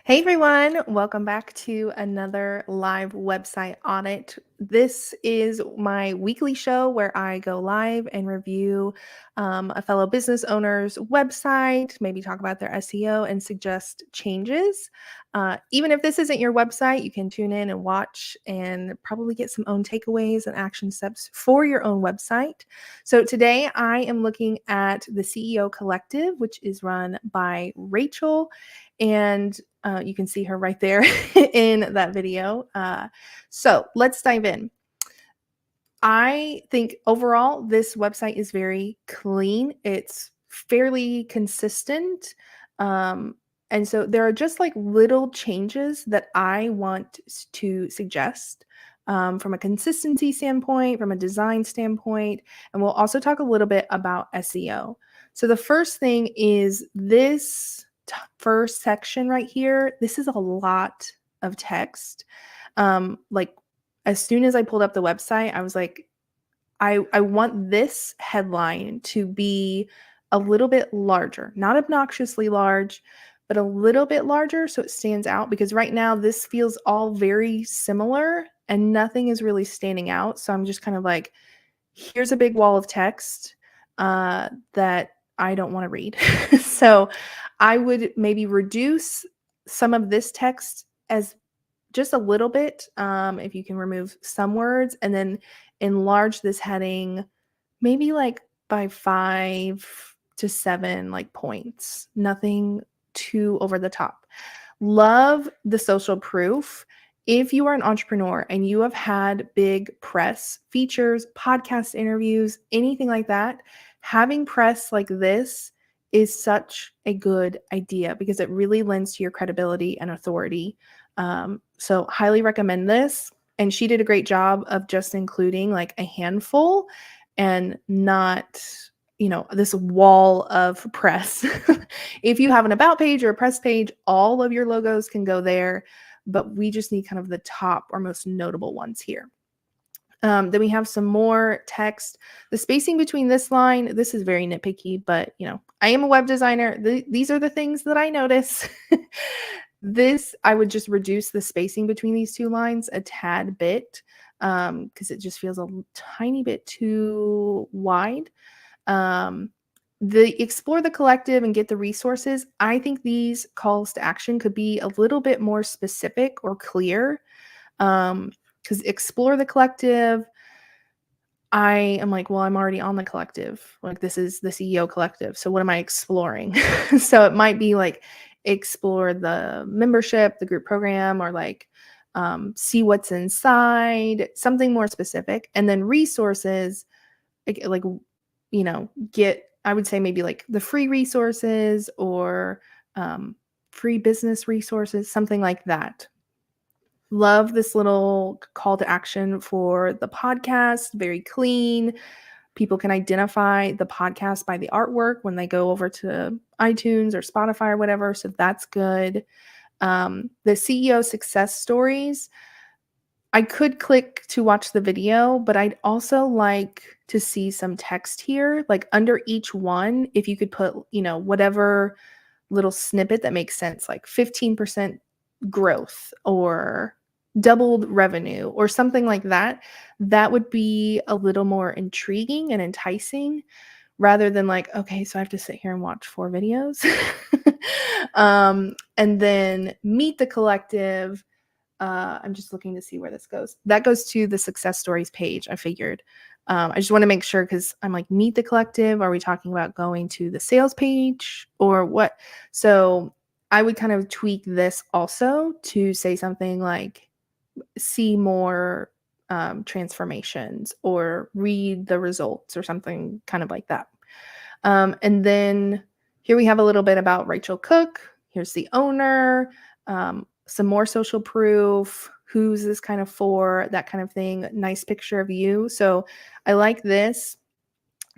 Hey everyone, welcome back to another live website audit. This is my weekly show where I go live and review a fellow business owner's website, maybe talk about their SEO and suggest changes. Even if this isn't your website, you can tune in and watch and probably get some own takeaways and action steps for your own website. So today I am looking at the CEO Collective, which is run by Rachel. And you can see her right there in that video. So let's dive in. I think overall, this website is very clean. It's fairly consistent. Um, and so there are just like little changes that I want to suggest from a consistency standpoint, from a design standpoint. And we'll also talk a little bit about SEO. So the first thing is this first section right here. This is a lot of text. Like as soon as I pulled up the website, I was like, I want this headline to be a little bit larger, not obnoxiously large, but a little bit larger so it stands out, because right now this feels all very similar and nothing is really standing out. So I'm just kind of like, here's a big wall of text that I don't want to read. So I would maybe reduce some of this text as just a little bit, if you can remove some words, and then enlarge this heading maybe like by 5 to 7 like points. Nothing too over the top. Love the social proof. If you are an entrepreneur and you have had big press features, podcast interviews, anything like that, having press like this is such a good idea because it really lends to your credibility and authority. So highly recommend this. And she did a great job of just including like a handful and not, this wall of press. If you have an about page or a press page, all of your logos can go there, but we just need kind of the top or most notable ones here. Then we have some more text. The spacing between this line, this is very nitpicky, but I am a web designer. These are the things that I notice. This, I would just reduce the spacing between these two lines a tad bit because it just feels a tiny bit too wide. The explore the collective and get the resources. I think these calls to action could be a little bit more specific or clear. Because explore the collective, I am like, well, I'm already on the collective. Like, this is the CEO collective. So what am I exploring? So it might be like explore the membership, the group program, or like see what's inside, something more specific. And then resources, like get, I would say maybe like the free resources or free business resources, something like that. Love this little call to action for the podcast. Very clean. People can identify the podcast by the artwork when they go over to iTunes or Spotify or whatever. So that's good. The CEO success stories. I could click to watch the video, but I'd also like to see some text here, like under each one. If you could put, whatever little snippet that makes sense, like 15% growth or doubled revenue or something like that, that would be a little more intriguing and enticing rather than like, okay, so I have to sit here and watch 4 videos. And then meet the collective. I'm just looking to see where this goes. That goes to the success stories page, I figured. I just want to make sure because I'm like, meet the collective. Are we talking about going to the sales page or what? So I would kind of tweak this also to say something like, see more transformations or read the results or something kind of like that. And then here we have a little bit about Rachel Cook. Here's the owner, some more social proof, who's this kind of for, that kind of thing. Nice picture of you. So I like this.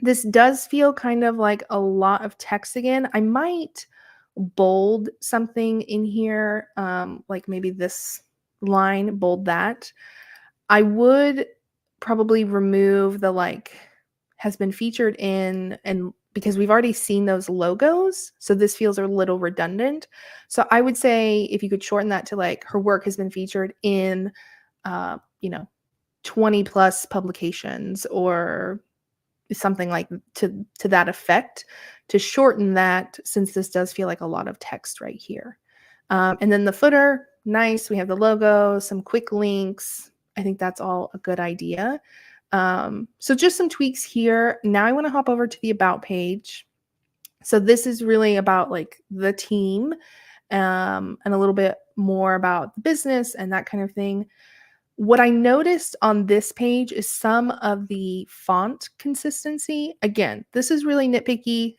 This does feel kind of like a lot of text again. I might bold something in here, like maybe this line, bold that. I would probably remove the like has been featured in and because we've already seen those logos, so this feels a little redundant. So I would say if you could shorten that to like her work has been featured in, you know, 20 plus publications or something like to that effect to shorten that since this does feel like a lot of text right here. And then the footer, nice. We have the logo, some quick links. I think that's all a good idea. So just some tweaks here. Now I want to hop over to the about page. So this is really about like the team and a little bit more about the business and that kind of thing. What I noticed on this page is some of the font consistency. Again, this is really nitpicky.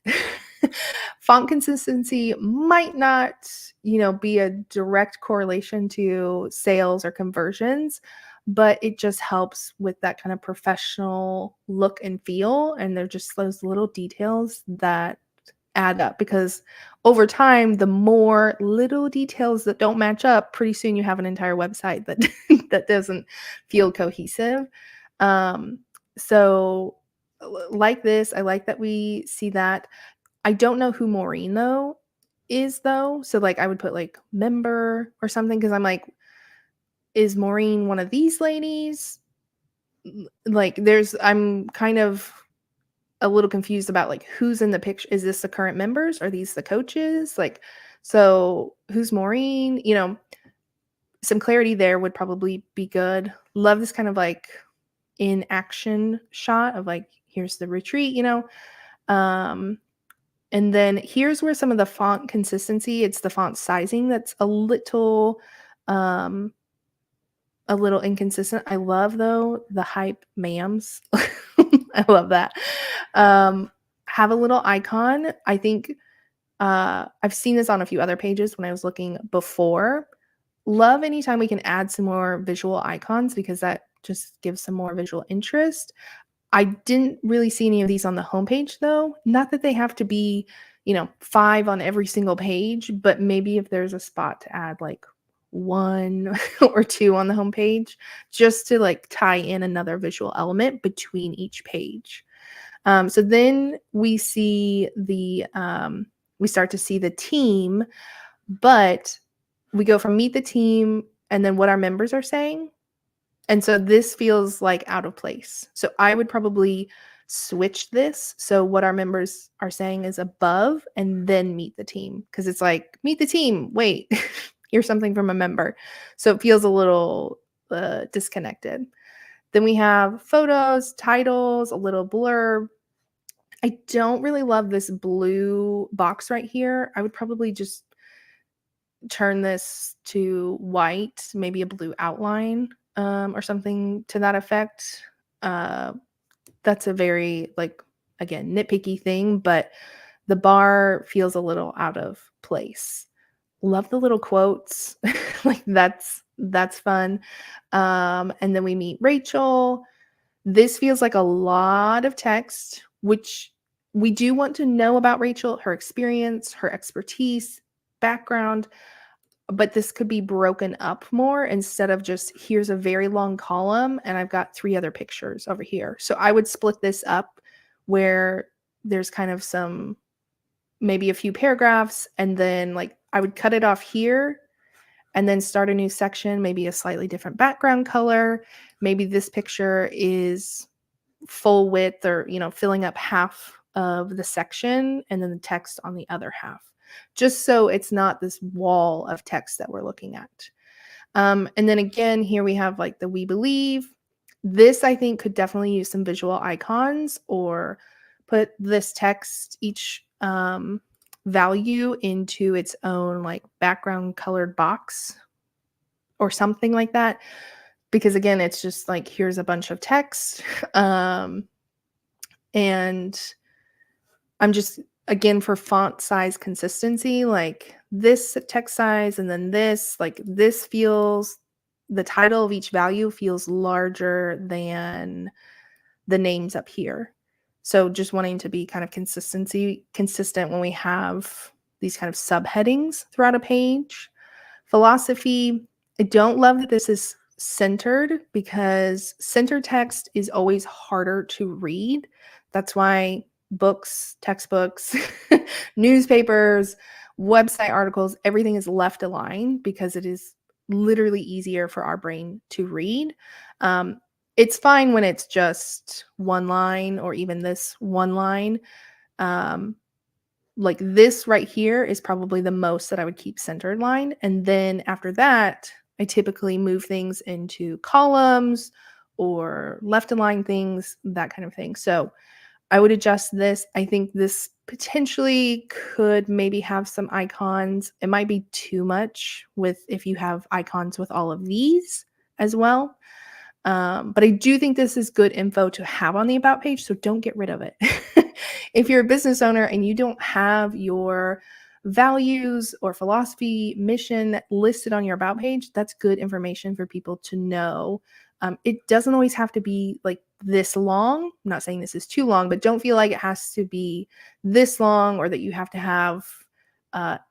Font consistency might not, be a direct correlation to sales or conversions, but it just helps with that kind of professional look and feel. And they're just those little details that add up because over time, the more little details that don't match up, pretty soon you have an entire website that that doesn't feel cohesive. Um, so like this, I like that we see that. I don't know who Maureen though is though. So like I would put like member or something because I'm like, is Maureen one of these ladies? Like I'm kind of a little confused about like who's in the picture. Is this the current members? Are these the coaches? Like, so who's Maureen? Some clarity there would probably be good. Love this kind of like in action shot of like, here's the retreat. Um, and then here's where some of the font consistency, it's the font sizing that's um, a little inconsistent. I love though the hype ma'ams. I love that. Um, have a little icon. I think I've seen this on a few other pages when I was looking before. Love anytime we can add some more visual icons because that just gives some more visual interest. I didn't really see any of these on the homepage though. Not that they have to be, 5 on every single page, but maybe if there's a spot to add like 1 or 2 on the homepage, just to like tie in another visual element between each page. So then we see we start to see the team, but we go from meet the team and then what our members are saying. And so this feels like out of place. So I would probably switch this. So what our members are saying is above and then meet the team. Because it's like, meet the team. Wait, here's something from a member. So it feels a little disconnected. Then we have photos, titles, a little blurb. I don't really love this blue box right here. I would probably just turn this to white, maybe a blue outline, or something to that effect. Uh, that's a very, like, again, nitpicky thing, but the bar feels a little out of place. Love the little quotes. Like that's fun. And then we meet Rachel. This feels like a lot of text, which we do want to know about Rachel, her experience, her expertise, background, but this could be broken up more instead of just here's a very long column and I've got 3 other pictures over here. So I would split this up where there's kind of some maybe a few paragraphs and then like I would cut it off here and then start a new section, maybe a slightly different background color. Maybe this picture is full width or, filling up half of the section and then the text on the other half, just so it's not this wall of text that we're looking at. And then again, here we have like the we believe. This I think could definitely use some visual icons or put this text, each value into its own like background colored box or something like that. Because again, it's just like, here's a bunch of text. And I'm just, again, for font size consistency, like this text size and then this, like this feels, the title of each value feels larger than the names up here. So just wanting to be kind of consistent when we have these kind of subheadings throughout a page. Philosophy, I don't love that this is centered because center text is always harder to read. That's why books, textbooks, newspapers, website articles, everything is left aligned because it is literally easier for our brain to read. Um, it's fine when it's just one line or even this one line. Um, like this right here is probably the most that I would keep centered line. And then after that, I typically move things into columns or left align things, that kind of thing. So I would adjust this. I think this potentially could maybe have some icons. It might be too much with if you have icons with all of these as well. But I do think this is good info to have on the about page, so don't get rid of it. If you're a business owner and you don't have your values or philosophy, mission listed on your about page, that's good information for people to know. It doesn't always have to be like this long. I'm not saying this is too long, but don't feel like it has to be this long or that you have to have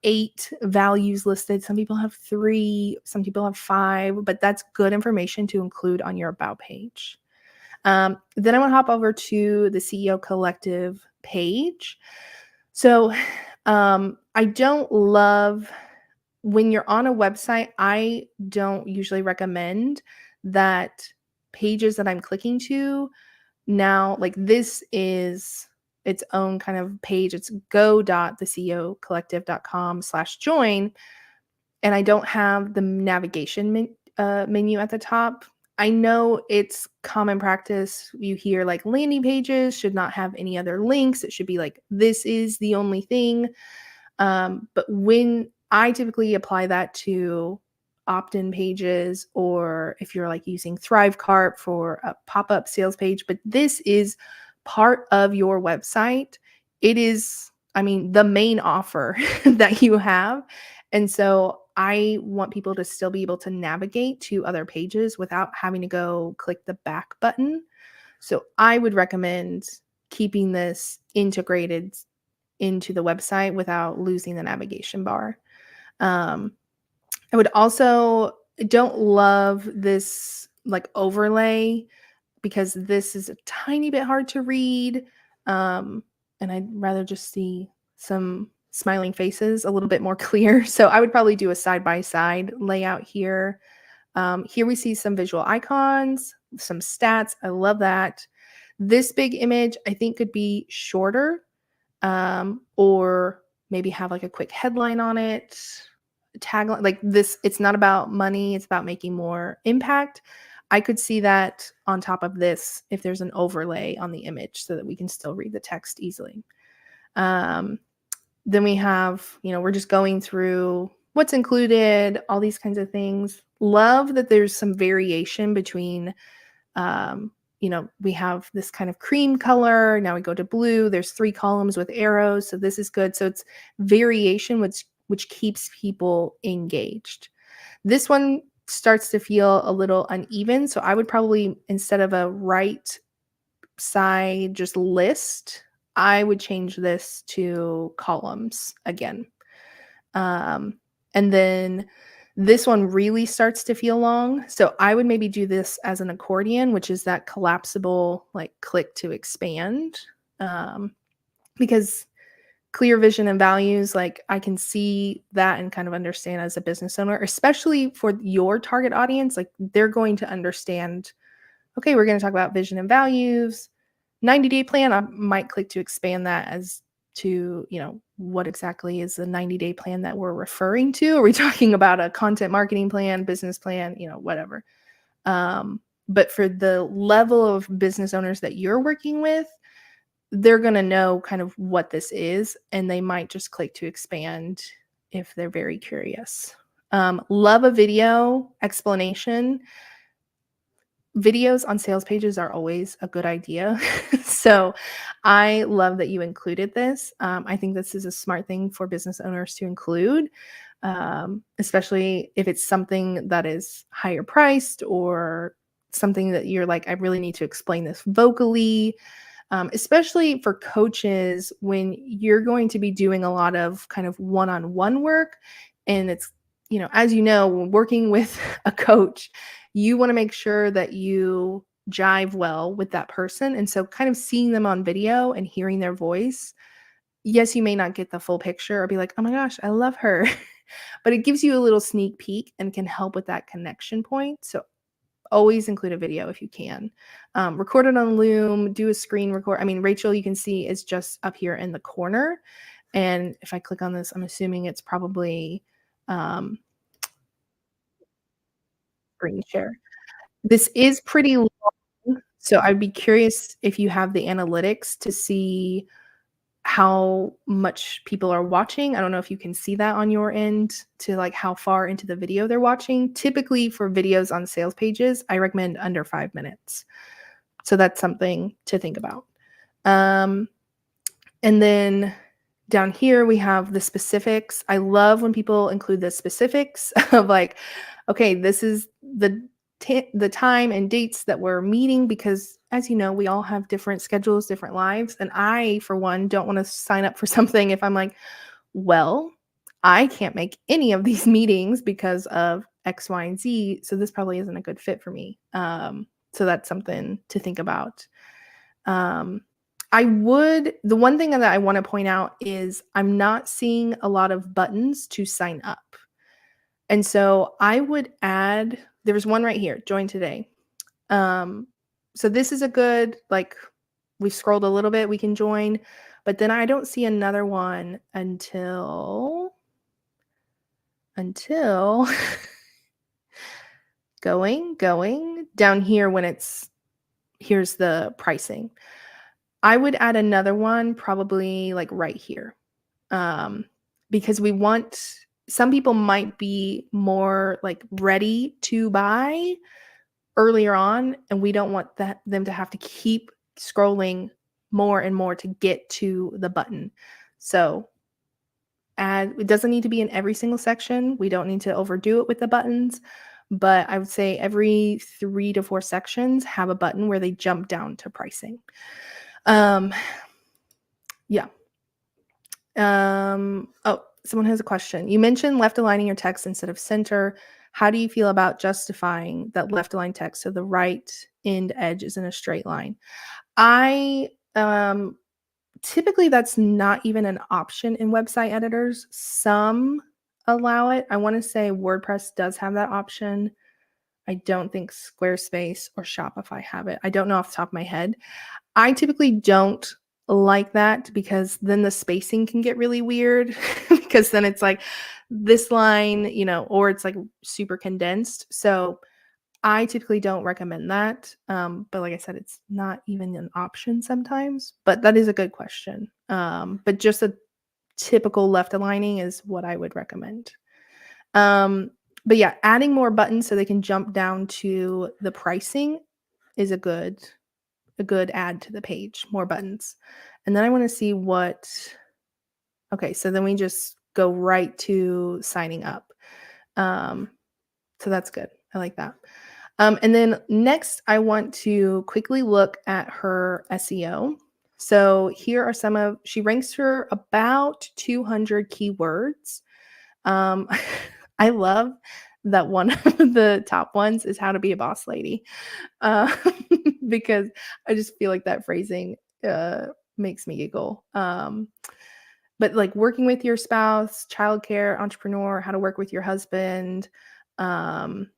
8 values listed. Some people have 3, some people have 5, but that's good information to include on your about page. Then I want to hop over to the CEO Collective page. So I don't love when you're on a website, I don't usually recommend that pages that I'm clicking to now, like this is its own kind of page. It's go.theceocollective.com/join. And I don't have the navigation menu at the top. I know it's common practice. You hear like landing pages should not have any other links. It should be like, this is the only thing. But when I typically apply that to opt-in pages, or if you're like using Thrivecart for a pop-up sales page, but this is part of your website. It is, I mean, the main offer that you have. And so I want people to still be able to navigate to other pages without having to go click the back button. So I would recommend keeping this integrated into the website without losing the navigation bar. Um, I would also don't love this like overlay because this is a tiny bit hard to read. And I'd rather just see some smiling faces a little bit more clear. So I would probably do a side by side layout here. Here we see some visual icons, some stats. I love that. This big image I think could be shorter, or maybe have like a quick headline on it, tagline like this. It's not about money, it's about making more impact. I could see that on top of this if there's an overlay on the image so that we can still read the text easily. um, then we have, we're just going through what's included, all these kinds of things. Love that there's some variation between we have this kind of cream color. Now we go to blue. There's 3 columns with arrows. So this is good. So it's variation, which keeps people engaged. This one starts to feel a little uneven. So I would probably, instead of a right side just list, I would change this to columns again. And then this one really starts to feel long. So I would maybe do this as an accordion, which is that collapsible, like click to expand. Because clear vision and values, like I can see that and kind of understand as a business owner, especially for your target audience, like they're going to understand, okay, we're going to talk about vision and values, 90-day plan. I might click to expand that as to, what exactly is the 90-day plan that we're referring to? Are we talking about a content marketing plan, business plan, whatever? But for the level of business owners that you're working with, they're going to know kind of what this is, and they might just click to expand if they're very curious. Love a video explanation. Videos on sales pages are always a good idea. So I love that you included this. I think this is a smart thing for business owners to include, especially if it's something that is higher priced or something that you're like, I really need to explain this vocally. Especially for coaches when you're going to be doing a lot of kind of one-on-one work. And it's, as you know, when working with a coach, you want to make sure that you jive well with that person. And so kind of seeing them on video and hearing their voice, yes, you may not get the full picture or be like, "Oh my gosh, I love her." But it gives you a little sneak peek and can help with that connection point. So always include a video if you can. Record it on Loom, do a screen record. I mean, Rachel, you can see is just up here in the corner. And if I click on this, I'm assuming it's probably um, screen share. This is pretty long, so I'd be curious if you have the analytics to see how much people are watching. I don't know if you can see that on your end to like how far into the video they're watching. Typically for videos on sales pages, I recommend under 5 minutes. So that's something to think about. Um, and then down here we have the specifics. I love when people include the specifics of like, okay, this is the time and dates that we're meeting because as you know, we all have different schedules, different lives, and I for one don't want to sign up for something if I'm like, well, I can't make any of these meetings because of X, Y, and Z, so this probably isn't a good fit for me. So that's something to think about. Um, the one thing that I want to point out is I'm not seeing a lot of buttons to sign up. And so I would add, there's one right here, join today. Um, so this is a good, like, we've scrolled a little bit, we can join, but then I don't see another one until going down here when here's the pricing. I would add another one probably like right here. Um, because we want some people might be more like ready to buy earlier on, and we don't want them to have to keep scrolling more and more to get to the button. So add it doesn't need to be in every single section. We don't need to overdo it with the buttons, but I would say every 3 to 4 sections have a button where they jump down to pricing. Um, yeah. Oh, someone has a question. You mentioned left aligning your text instead of center. How do you feel about justifying that left align text so the right end edge is in a straight line? I typically that's not even an option in website editors. Some allow it. I want to say WordPress does have that option. I don't think Squarespace or Shopify have it. I don't know off the top of my head. I typically don't like that because then the spacing can get really weird because then it's like this line, or it's like super condensed. So I typically don't recommend that. But like I said, it's not even an option sometimes, but that is a good question. But just a typical left aligning is what I would recommend. But yeah, adding more buttons so they can jump down to the pricing is a good add to the page, more buttons. And then I want to see okay, so then we just go right to signing up. So that's good. I like that. And then next, I want to quickly look at her SEO. So here are she ranks for about 200 keywords. Um, I love that one of the top ones is how to be a boss lady. Uh, because I just feel like that phrasing makes me giggle. But like working with your spouse, childcare, entrepreneur, how to work with your husband, um,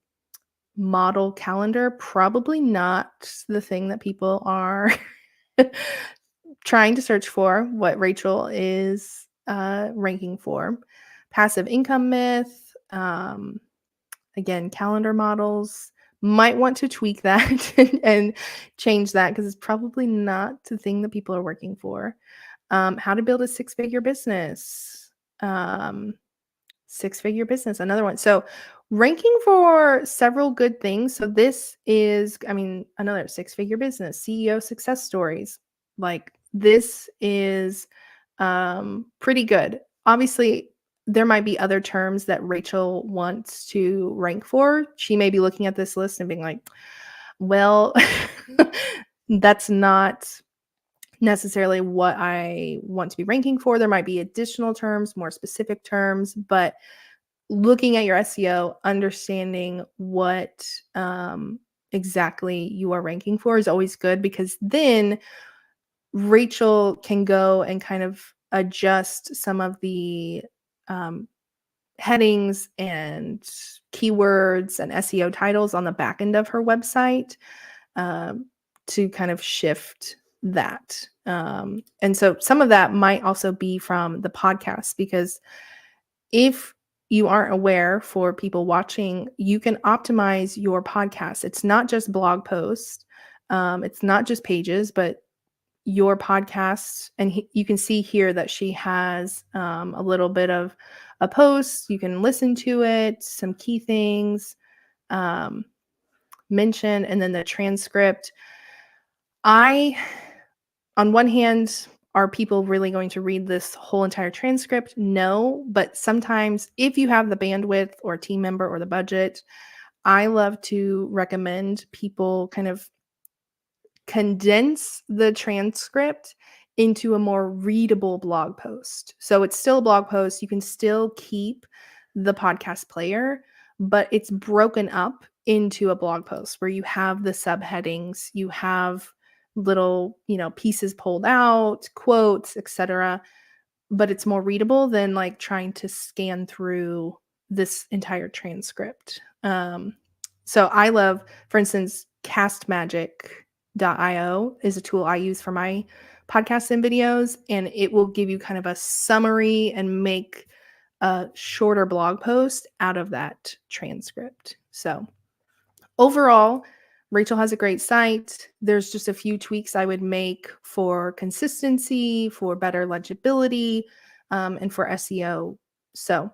model calendar, probably not the thing that people are trying to search for, what Rachel is ranking for. Passive income myth, again, calendar models. Might want to tweak that and change that because it's probably not the thing that people are working for. How to build a six-figure business. Six-figure business, another one. So ranking for several good things. So this is, another six-figure business, CEO success stories. Like this is pretty good. Obviously, there might be other terms that Rachel wants to rank for. She may be looking at this list and being like, well, that's not necessarily what I want to be ranking for. There might be additional terms, more specific terms, but looking at your SEO, understanding what exactly you are ranking for is always good, because then Rachel can go and kind of adjust some of the um, headings and keywords and SEO titles on the back end of her website, um, to kind of shift that. And so some of that might also be from the podcast, because if you aren't aware, for people watching, you can optimize your podcast. It's not just blog posts, it's not just pages, but your podcast. And you can see here that she has a little bit of a post. You can listen to it, some key things um, mentioned, and then the transcript. I On one hand, are people really going to read this whole entire transcript? No, but sometimes if you have the bandwidth or team member or the budget, I love to recommend people kind of condense the transcript into a more readable blog post. So it's still a blog post. You can still keep the podcast player, but it's broken up into a blog post where you have the subheadings, you have little, pieces pulled out, quotes, etc., but it's more readable than like trying to scan through this entire transcript. So I love, for instance, castmagic.io is a tool I use for my podcasts and videos, and it will give you kind of a summary and make a shorter blog post out of that transcript. So overall, Rachel has a great site. There's just a few tweaks I would make for consistency, for better legibility, and for SEO. So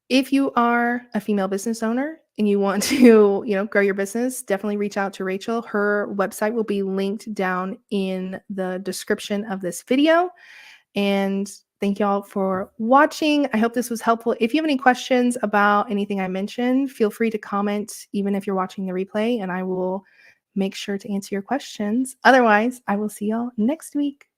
if you are a female business owner and you want to, grow your business, definitely reach out to Rachel. Her website will be linked down in the description of this video. And thank y'all for watching. I hope this was helpful. If you have any questions about anything I mentioned, feel free to comment, even if you're watching the replay, and I will make sure to answer your questions. Otherwise, I will see y'all next week.